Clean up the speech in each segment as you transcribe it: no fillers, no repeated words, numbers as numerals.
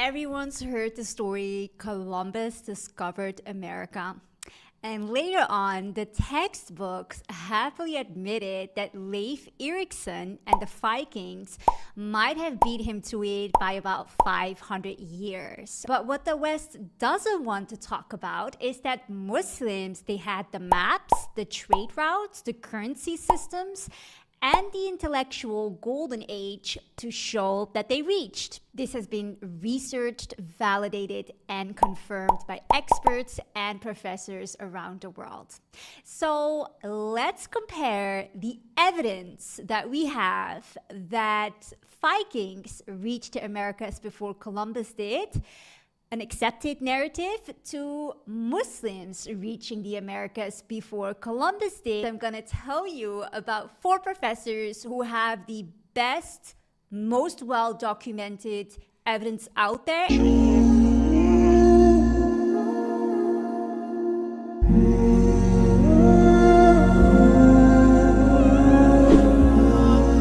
everyone's heard the story Columbus discovered America. And later on, the textbooks happily admitted that Leif Erikson and the Vikings might have beat him to it by about 500 years. But what the West doesn't want to talk about is that Muslims, they had the maps, the trade routes, the currency systems, and the intellectual golden age to show that they reached. This has been researched, validated, and confirmed by experts and professors around the world. So let's compare the evidence that we have that Vikings reached the Americas before Columbus did, an accepted narrative, to Muslims reaching the Americas before Columbus did. I'm going to tell you about 4 professors who have the best, most well-documented evidence out there.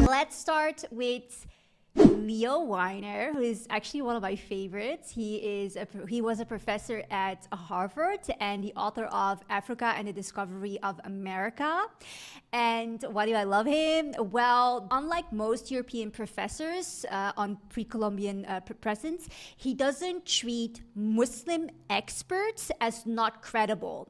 Let's start with Leo Wiener, who is actually one of my favorites. He was a professor at Harvard and the author of Africa and the Discovery of America. And why do I love him? Well, unlike most European professors on pre-Columbian presence, he doesn't treat Muslim experts as not credible.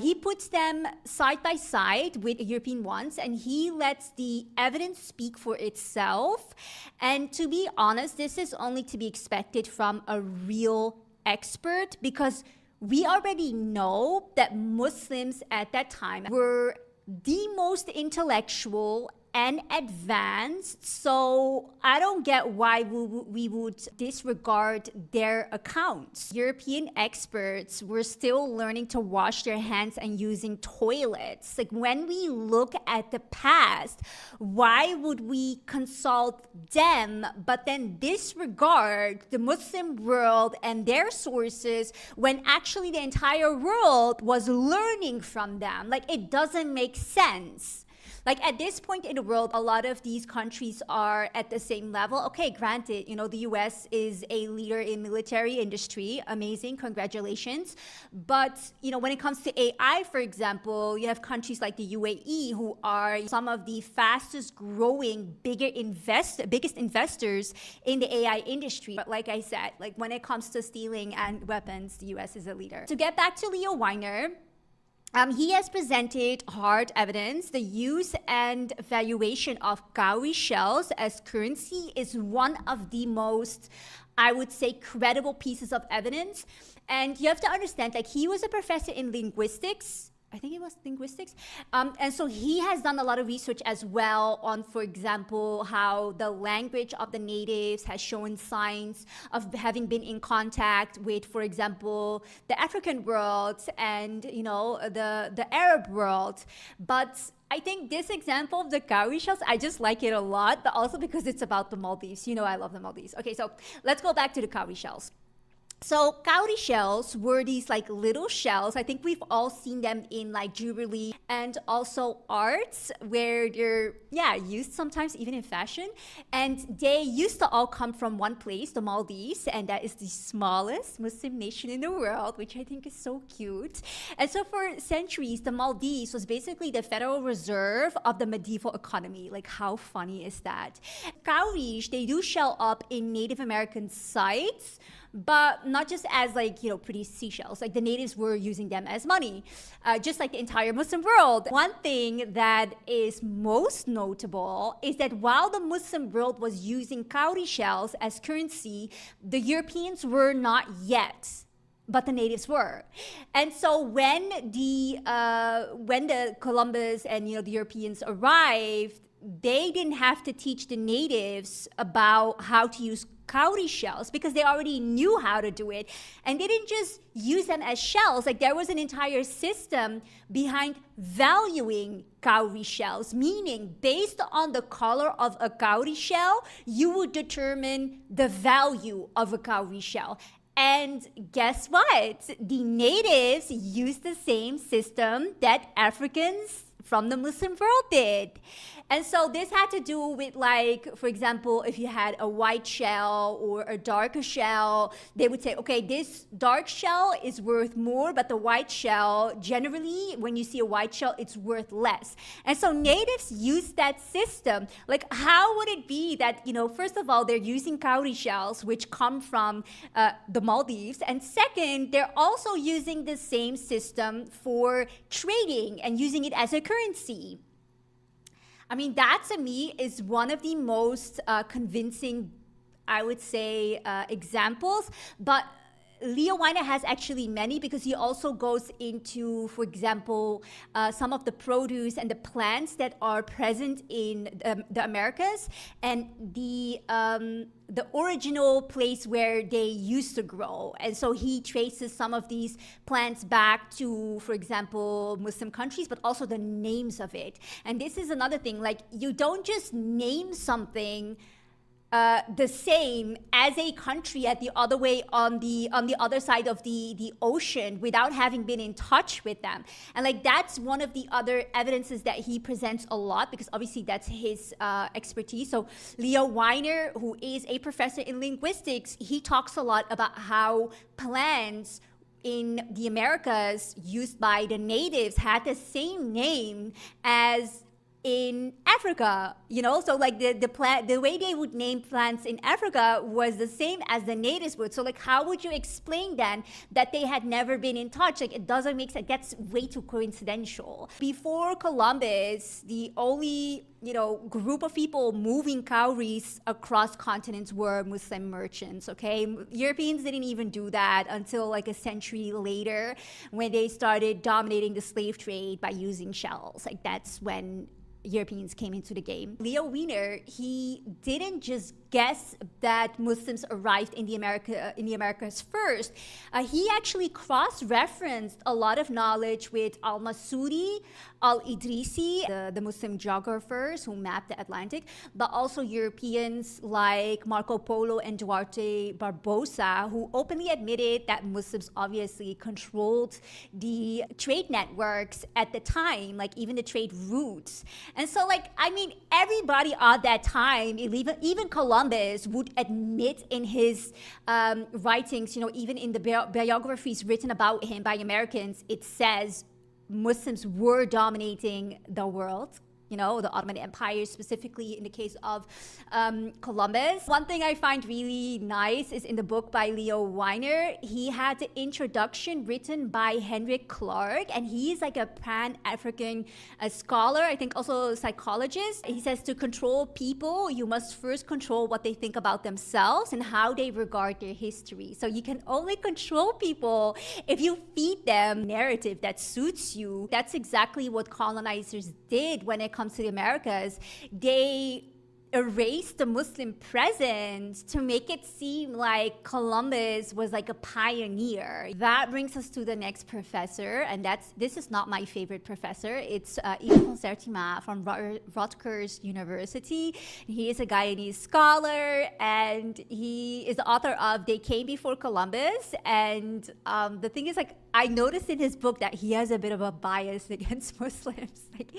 He puts them side by side with European ones, and he lets the evidence speak for itself. And to be honest, this is only to be expected from a real expert, because we already know that Muslims at that time were the most intellectual and advanced, so I don't get why we would disregard their accounts. European experts were still learning to wash their hands and using toilets. Like, when we look at the past, why would we consult them but then disregard the Muslim world and their sources when actually the entire world was learning from them? Like, it doesn't make sense. Like, at this point in the world, a lot of these countries are at the same level. Okay, granted, the US is a leader in military industry. Amazing, congratulations. But, when it comes to AI, for example, you have countries like the UAE who are some of the fastest growing, biggest investors in the AI industry. But like I said, when it comes to stealing and weapons, the US is a leader. To get back to Leo Wiener, he has presented hard evidence. The use and valuation of cowrie shells as currency is one of the most, I would say, credible pieces of evidence. And you have to understand, he was a professor in linguistics. I think it was linguistics. And so he has done a lot of research as well on, for example, how the language of the natives has shown signs of having been in contact with, for example, the African world and, the Arab world. But I think this example of the cowrie shells, I just like it a lot, but also because it's about the Maldives. I love the Maldives. Okay, so let's go back to the cowrie shells. So cowrie shells were these little shells. I think we've all seen them in jewelry and also arts, where they're used sometimes even in fashion. And they used to all come from one place, the Maldives, and that is the smallest Muslim nation in the world, which I think is so cute. And so for centuries, the Maldives was basically the Federal Reserve of the medieval economy. How funny is that? Cowries, they do show up in Native American sites, but not just as pretty seashells. The natives were using them as money, just like the entire Muslim world. One thing that is most notable is that while the Muslim world was using cowrie shells as currency, the Europeans were not yet, but the natives were. And so when the Columbus and the Europeans arrived, they didn't have to teach the natives about how to use cowrie shells, because they already knew how to do it. And they didn't just use them as shells. There was an entire system behind valuing cowrie shells, meaning based on the color of a cowrie shell, you would determine the value of a cowrie shell. And guess what? The natives used the same system that Africans from the Muslim world did. And so this had to do with, like, for example, if you had a white shell or a darker shell, they would say, okay, this dark shell is worth more, but the white shell, generally, when you see a white shell, it's worth less. And so natives used that system. Like, how would it be that, you know, first of all, they're using cowrie shells, which come from the Maldives. And second, they're also using the same system for trading and using it as a currency. I mean, that to me is one of the most convincing, I would say, examples. But Leo Wiener has actually many, because he also goes into, for example, some of the produce and the plants that are present in the Americas, and the original place where they used to grow. And so he traces some of these plants back to, for example, Muslim countries, but also the names of it. And this is another thing, like, you don't just name something the same as a country at the other way on the other side of the ocean without having been in touch with them. And like, that's one of the other evidences that he presents a lot, because obviously that's his expertise. So Leo Wiener, who is a professor in linguistics, he talks a lot about how plants in the Americas used by the natives had the same name as in Africa, you know, so like the way they would name plants in Africa was the same as the natives would. So like, how would you explain then that they had never been in touch? Like, it doesn't make sense. That's way too coincidental. Before Columbus, the only, you know, group of people moving cowries across continents were Muslim merchants, okay? Europeans didn't even do that until like a century later, when they started dominating the slave trade by using shells. Like, that's when Europeans came into the game. Leo Wiener, he didn't just guess that Muslims arrived in the Americas first. He actually cross-referenced a lot of knowledge with Al-Masudi, Al-Idrisi, the Muslim geographers who mapped the Atlantic, but also Europeans like Marco Polo and Duarte Barbosa, who openly admitted that Muslims obviously controlled the trade networks at the time, like even the trade routes. And so, like, I mean, everybody at that time, even Columbus would admit in his writings, you know, even in the biographies written about him by Americans, it says Muslims were dominating the world. You know, the Ottoman Empire, specifically in the case of Columbus. One thing I find really nice is in the book by Leo Wiener, he had the introduction written by Henrik Clark, and he's like a pan-African scholar, I think also a psychologist. He says, to control people, you must first control what they think about themselves and how they regard their history. So you can only control people if you feed them a narrative that suits you. That's exactly what colonizers did when it comes to the Americas. They erased the Muslim presence to make it seem like Columbus was like a pioneer. That brings us to the next professor, and this is not my favorite professor. It's Ivan Van Sertima from Rutgers University. He is a Guyanese scholar, and he is the author of They Came Before Columbus. And the thing is, like, I noticed in his book that he has a bit of a bias against Muslims. Like,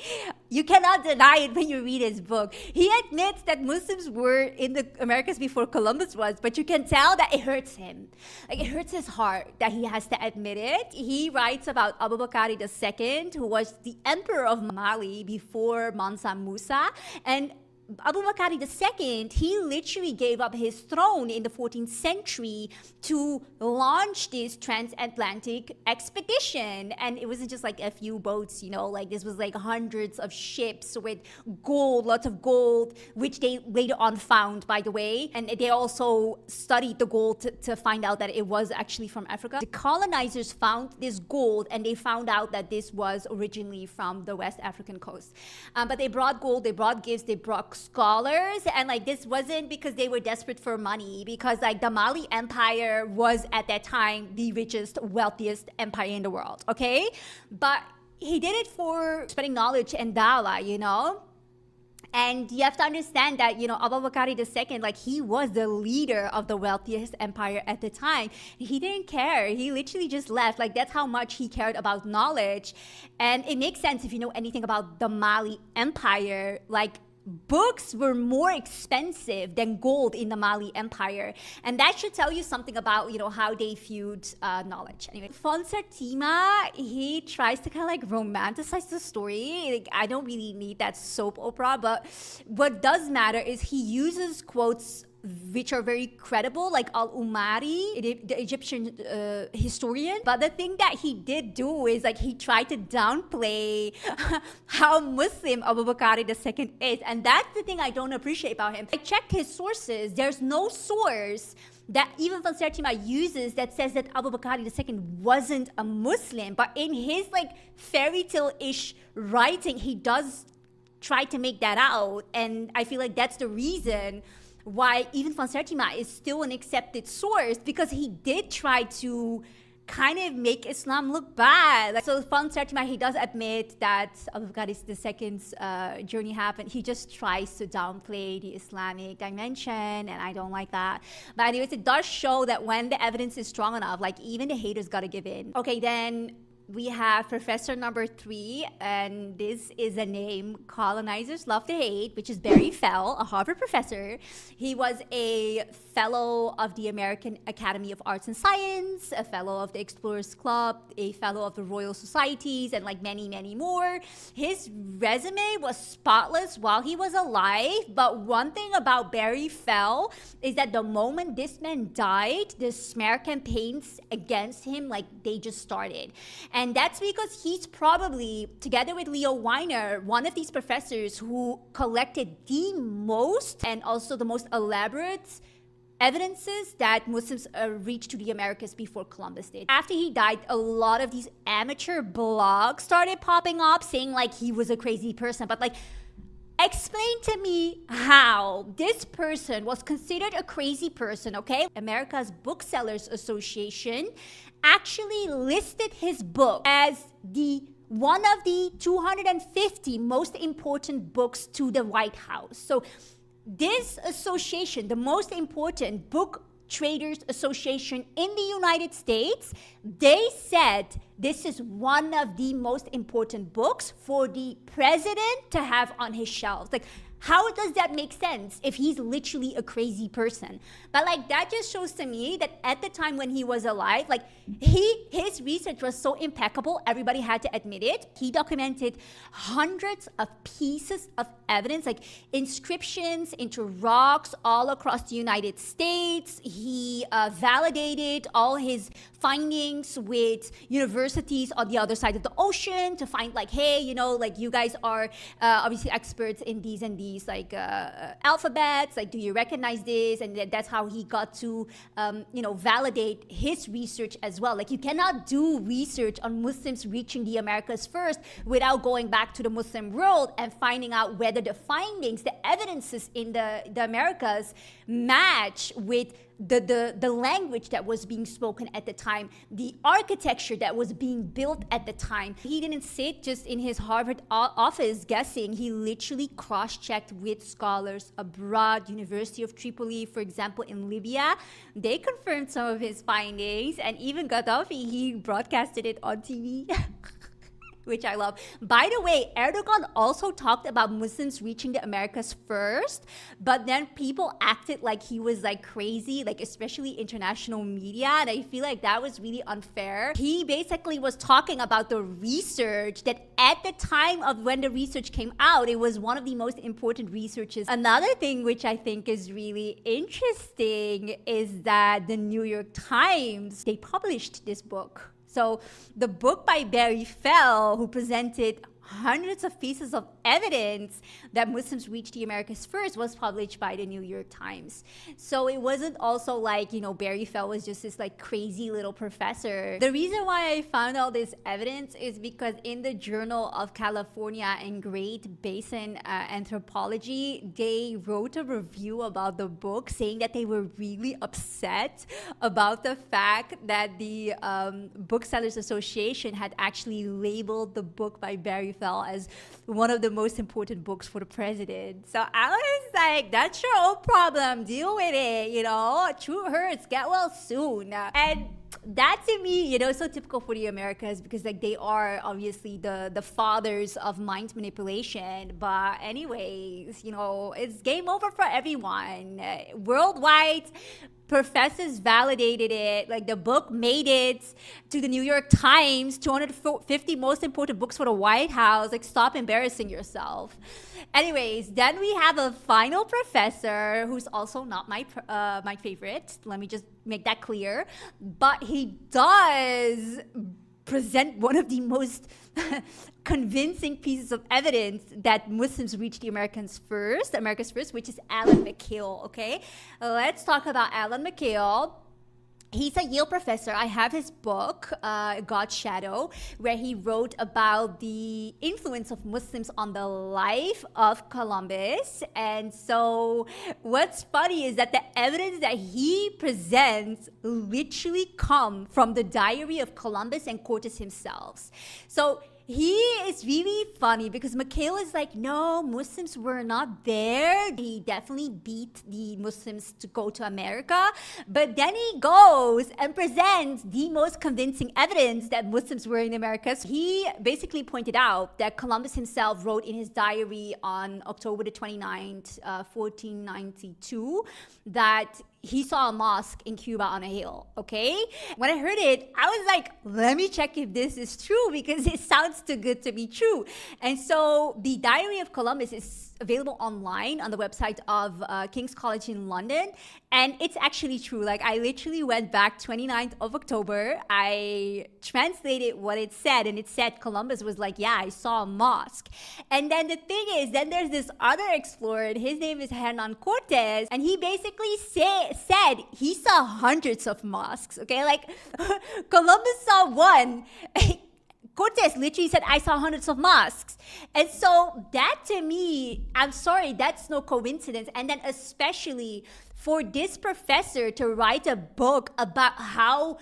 you cannot deny it when you read his book. He admits that Muslims were in the Americas before Columbus was, but you can tell that it hurts him. Like, it hurts his heart that he has to admit it. He writes about Abu Bakr II, who was the emperor of Mali before Mansa Musa, and Abu Bakr II, he literally gave up his throne in the 14th century to launch this transatlantic expedition. And it wasn't just like a few boats, you know, like this was like hundreds of ships with gold, lots of gold, which they later on found, by the way. And they also studied the gold to find out that it was actually from Africa. The colonizers found this gold, and they found out that this was originally from the West African coast. But they brought gold, they brought gifts, they brought scholars, and like this wasn't because they were desperate for money, because like the Mali Empire was at that time the richest, wealthiest empire in the world, okay? But he did it for spreading knowledge and dawah, you know? And you have to understand that, Abu Bakr II, like, he was the leader of the wealthiest empire at the time. He didn't care. He literally just left. Like, that's how much he cared about knowledge. And it makes sense if you know anything about the Mali Empire. Like, books were more expensive than gold in the Mali Empire. And that should tell you something about, how they viewed knowledge. Anyway, Van Sertima, he tries to kind of like romanticize the story. Like, I don't really need that soap opera, but what does matter is he uses quotes which are very credible, like Al-Umari, the Egyptian historian. But the thing that he did do is, like, he tried to downplay how Muslim Abu Bakr II is. And that's the thing I don't appreciate about him. I checked his sources. There's no source that even Van Sertima uses that says that Abu Bakr II wasn't a Muslim. But in his, like, fairy tale-ish writing, he does try to make that out. And I feel like that's the reason why even Van Sertima is still an accepted source, because he did try to kind of make Islam look bad. So Van Sertima, he does admit that Abu Bakr II's journey happened. He just tries to downplay the Islamic dimension, and I don't like that. But anyways, it does show that when the evidence is strong enough, like, even the haters gotta give in. Okay, then we have professor number 3, and this is a name colonizers love to hate, which is Barry Fell, a Harvard professor. He was a fellow of the American Academy of Arts and Science, a fellow of the Explorers Club, a fellow of the Royal Societies, and like many, many more. His resume was spotless while he was alive, but one thing about Barry Fell is that the moment this man died, the smear campaigns against him, like, they just started. And that's because he's probably, together with Leo Wiener, one of these professors who collected the most and also the most elaborate evidences that Muslims reached to the Americas before Columbus did. After he died, a lot of these amateur blogs started popping up saying, like, he was a crazy person. But, like, explain to me how this person was considered a crazy person, okay? America's Booksellers Association actually listed his book as one of the 250 most important books to the White House. So this association, the most important book traders association in the United States, they said this is one of the most important books for the president to have on his shelves. Like, how does that make sense if he's literally a crazy person? But, like, that just shows to me that at the time when he was alive, like, his research was so impeccable, everybody had to admit it. He documented hundreds of pieces of evidence, like inscriptions into rocks all across the United States. He validated all his findings with universities on the other side of the ocean to find, like, hey, like, you guys are obviously experts in these and these, like, alphabets, like, do you recognize this? And that's how he got to validate his research as well. Like, you cannot do research on Muslims reaching the Americas first without going back to the Muslim world and finding out whether the findings, the evidences in the Americas match with the language that was being spoken at the time, the architecture that was being built at the time. He didn't sit just in his Harvard office guessing. He literally cross-checked with scholars abroad. University of Tripoli, for example, in Libya, they confirmed some of his findings, and even Gaddafi, he broadcasted it on TV. Which I love. By the way, Erdogan also talked about Muslims reaching the Americas first, but then people acted like he was, like, crazy, like, especially international media, and I feel like that was really unfair. He basically was talking about the research that at the time of when the research came out, it was one of the most important researches. Another thing which I think is really interesting is that the New York Times, they published this book. So the book by Barry Fell, who presented hundreds of pieces of evidence that Muslims reached the Americas first, was published by the New York Times. So it wasn't also like, Barry Fell was just this, like, crazy little professor. The reason why I found all this evidence is because in the Journal of California and Great Basin Anthropology, they wrote a review about the book saying that they were really upset about the fact that the Booksellers Association had actually labeled the book by Barry Fell as one of the most important books for the president. So I was like, that's your own problem. Deal with it, you know. True hurts. Get well soon. And that to me, you know, so typical for the Americas because like they are obviously the fathers of mind manipulation. But anyways, you know, it's game over for everyone. Worldwide, professors validated it. Like the book made it to the New York Times, 250 most important books for the White House. Like stop embarrassing yourself. Anyways, then we have a final professor who's also not my favorite. Let me just make that clear. But he does present one of the most convincing pieces of evidence that Muslims reached the Americas first, which is Alan Mikhail, okay? Let's talk about Alan Mikhail. He's a Yale professor. I have his book, God's Shadow, where he wrote about the influence of Muslims on the life of Columbus. And so what's funny is that the evidence that he presents literally come from the diary of Columbus and Cortes himself. So he is really funny because Mikhail is like, no, Muslims were not there. He definitely beat the Muslims to go to America. But then he goes and presents the most convincing evidence that Muslims were in the Americas. He basically pointed out that Columbus himself wrote in his diary on October the 29th, 1492, that he saw a mosque in Cuba on a hill, okay? When I heard it, I was like, let me check if this is true because it sounds too good to be true. And so the Diary of Columbus is available online on the website of King's College in London. And it's actually true. Like I literally went back 29th of October. I translated what it said and it said Columbus was like, yeah, I saw a mosque. And then the thing is, then there's this other explorer. His name is Hernan Cortes. And he basically said he saw hundreds of mosques. Okay, like Columbus saw one. Cortes literally said, I saw hundreds of mosques. And so that to me, I'm sorry, that's no coincidence. And then especially for this professor to write a book about how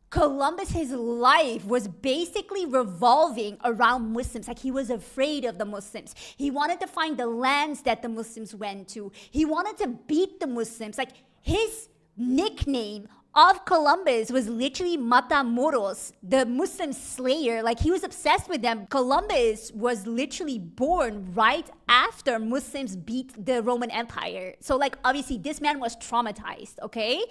Columbus, his life was basically revolving around Muslims. Like he was afraid of the Muslims. He wanted to find the lands that the Muslims went to. He wanted to beat the Muslims. Like his nickname of Columbus was literally Matamoros, the Muslim slayer. Like he was obsessed with them. Columbus was literally born right after Muslims beat the Roman Empire. So like obviously this man was traumatized, okay?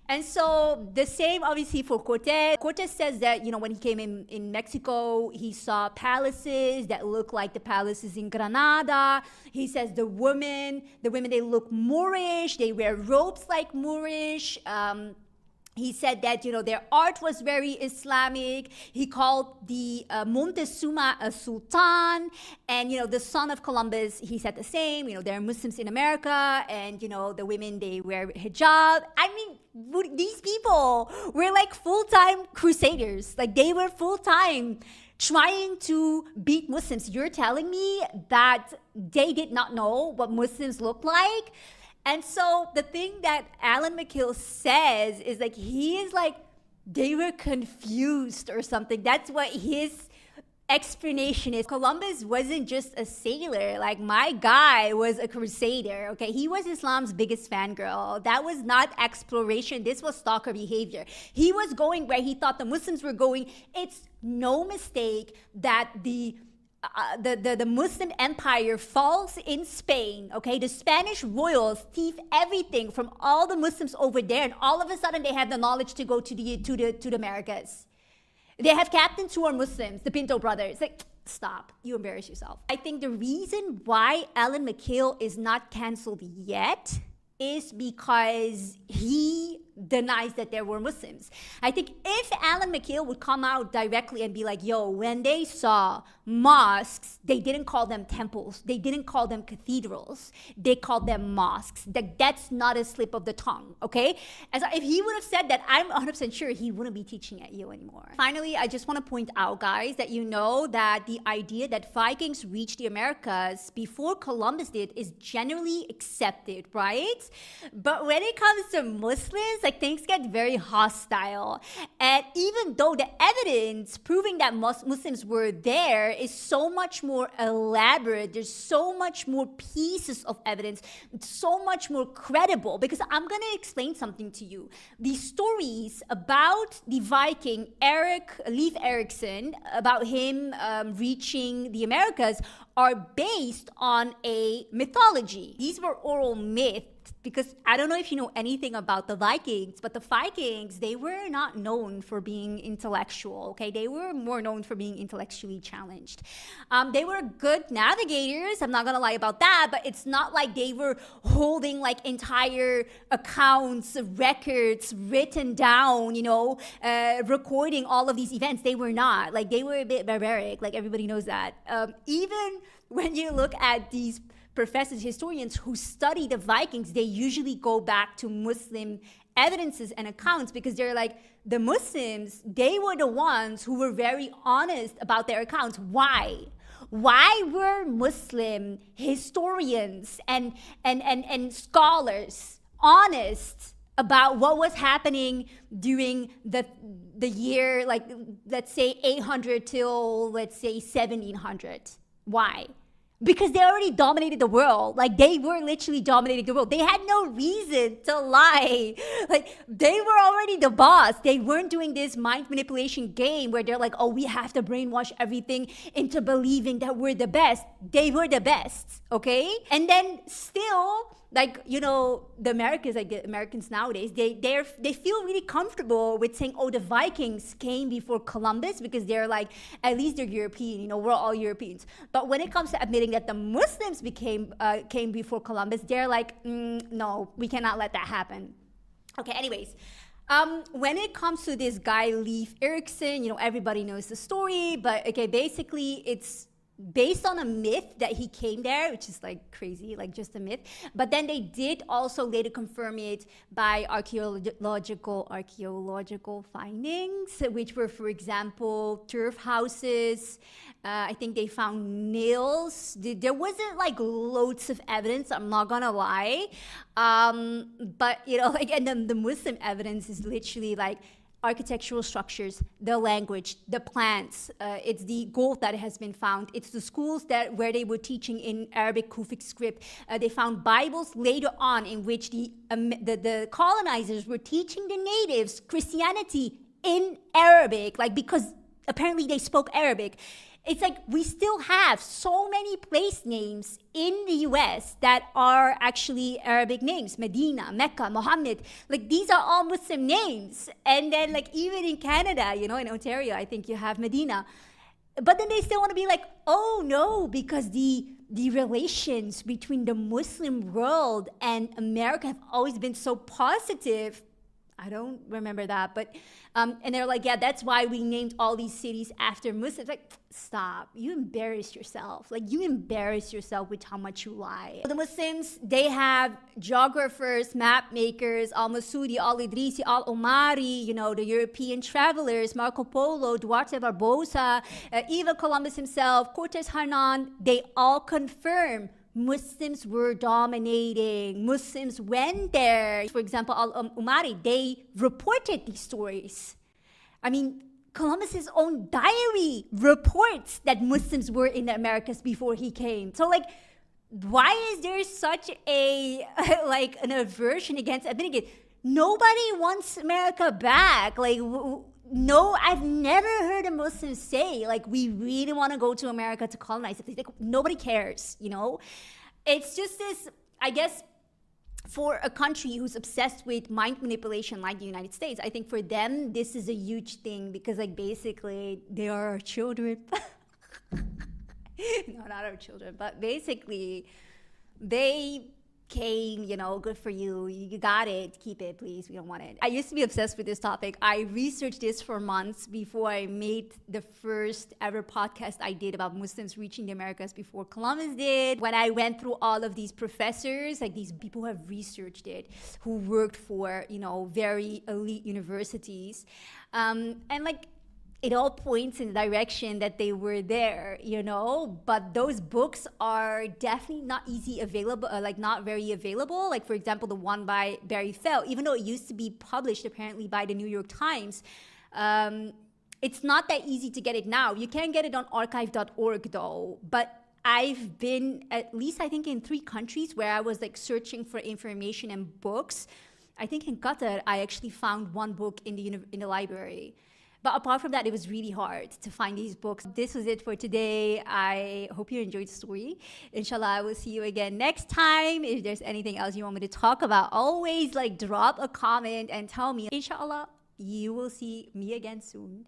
And so the same obviously for Cortes. Cortes says that, you know, when he came in Mexico, he saw palaces that look like the palaces in Granada. He says the women, they look Moorish. They wear robes like Moorish. He said that, you know, their art was very Islamic. He called the Montezuma a sultan. And, you know, the son of Columbus, he said the same. You know, there are Muslims in America. And, you know, the women, they wear hijab. I mean, these people were like full-time crusaders. Like they were full-time trying to beat Muslims. You're telling me that they did not know what Muslims look like? And so the thing that Alan Mikhail says is like, he is like, they were confused or something. That's what his explanation is. Columbus wasn't just a sailor. Like my guy was a crusader, okay? He was Islam's biggest fangirl. That was not exploration. This was stalker behavior. He was going where he thought the Muslims were going. It's no mistake that the Muslim empire falls in Spain, okay? The Spanish royals thief everything from all the Muslims over there, and all of a sudden they have the knowledge to go to the Americas. They have captains who are Muslims, the Pinto brothers. Like, stop, you embarrass yourself. I think the reason why Alan Mikhail is not canceled yet is because he denies that there were Muslims. I think if Alan Mikhail would come out directly and be like, yo, when they saw mosques, they didn't call them temples. They didn't call them cathedrals. They called them mosques. That's not a slip of the tongue, okay? And so if he would have said that, I'm 100% sure he wouldn't be teaching at Yale anymore. Finally, I just want to point out, guys, that you know that the idea that Vikings reached the Americas before Columbus did is generally accepted, right? But when it comes to Muslims, like things get very hostile. And even though the evidence proving that Muslims were there is so much more elaborate, there's so much more pieces of evidence, so much more credible, because I'm going to explain something to you. The stories about the Viking, Leif Erikson, about him reaching the Americas are based on a mythology. These were oral myths, because I don't know if you know anything about the Vikings, but the Vikings, they were not known for being intellectual, okay? They were more known for being intellectually challenged. They were good navigators, I'm not gonna lie about that, but it's not like they were holding like entire accounts, records written down, recording all of these events. They were not. Like, they were a bit barbaric, like everybody knows that. Even when you look at these professors, historians who study the Vikings, they usually go back to Muslim evidences and accounts, because they're like, the Muslims, they were the ones who were very honest about their accounts. Why? Why were Muslim historians and scholars honest about what was happening during the year, like, let's say 800 till, let's say 1700? Why? Because they already dominated the world. Like, they were literally dominating the world. They had no reason to lie. Like, they were already the boss. They weren't doing this mind manipulation game where they're like, oh, we have to brainwash everything into believing that we're the best. They were the best, okay? And then still, like, the Americans nowadays, they feel really comfortable with saying, oh, the Vikings came before Columbus, because they're like, at least they're European, we're all Europeans. But when it comes to admitting that the Muslims came before Columbus, they're like, no, we cannot let that happen. Okay, anyways. When it comes to this guy, Leif Erikson, everybody knows the story, but okay, basically it's based on a myth that he came there, which is like crazy, like just a myth. But then they did also later confirm it by archaeological findings, which were, for example, turf houses. I think they found nails. There wasn't like loads of evidence, I'm not gonna lie. But and then the Muslim evidence is literally like architectural structures, the language, the plants, it's the gold that has been found, it's the schools where they were teaching in Arabic Kufic script. They found Bibles later on in which the colonizers were teaching the natives Christianity in Arabic, like, because apparently they spoke Arabic. It's like we still have so many place names in the US that are actually Arabic names. Medina, Mecca, Muhammad. Like, these are all Muslim names. And then, like, even in Canada, in Ontario, I think you have Medina. But then they still want to be like, oh no, because the relations between the Muslim world and America have always been so positive. I don't remember that, but, and they're like, yeah, that's why we named all these cities after Muslims. Like, stop, you embarrass yourself. Like, you embarrass yourself with how much you lie. The Muslims, they have geographers, map makers, Al-Masudi, Al-Idrisi, Al-Omari, the European travelers, Marco Polo, Duarte Barbosa, even Columbus himself, Cortes Hernan, they all confirm Muslims were dominating. Muslims went there. For example, Al-Umari, they reported these stories. I mean, Columbus's own diary reports that Muslims were in the Americas before he came. So, like, why is there such a, like, an aversion against admitting it? Nobody wants America back. Like, no, I've never heard a Muslim say, like, we really want to go to America to colonize it. Like, nobody cares, It's just this, I guess, for a country who's obsessed with mind manipulation like the United States, I think for them, this is a huge thing because, like, basically, they are our children. No, not our children, but basically, they came, good for you. You got it. Keep it, please. We don't want it. I used to be obsessed with this topic. I researched this for months before I made the first ever podcast I did about Muslims reaching the Americas before Columbus did. When I went through all of these professors, like these people who have researched it, who worked for, very elite universities. And like, it all points in the direction that they were there, but those books are definitely not easy available, like not very available. Like, for example, the one by Barry Fell, even though it used to be published apparently by the New York Times, it's not that easy to get it now. You can get it on archive.org though, but I've been at least, I think, in 3 countries where I was like searching for information and books. I think in Qatar, I actually found one book in the library. But apart from that, it was really hard to find these books. This was it for today. I hope you enjoyed the story. Inshallah, I will see you again next time. If there's anything else you want me to talk about, always like drop a comment and tell me. Inshallah, you will see me again soon.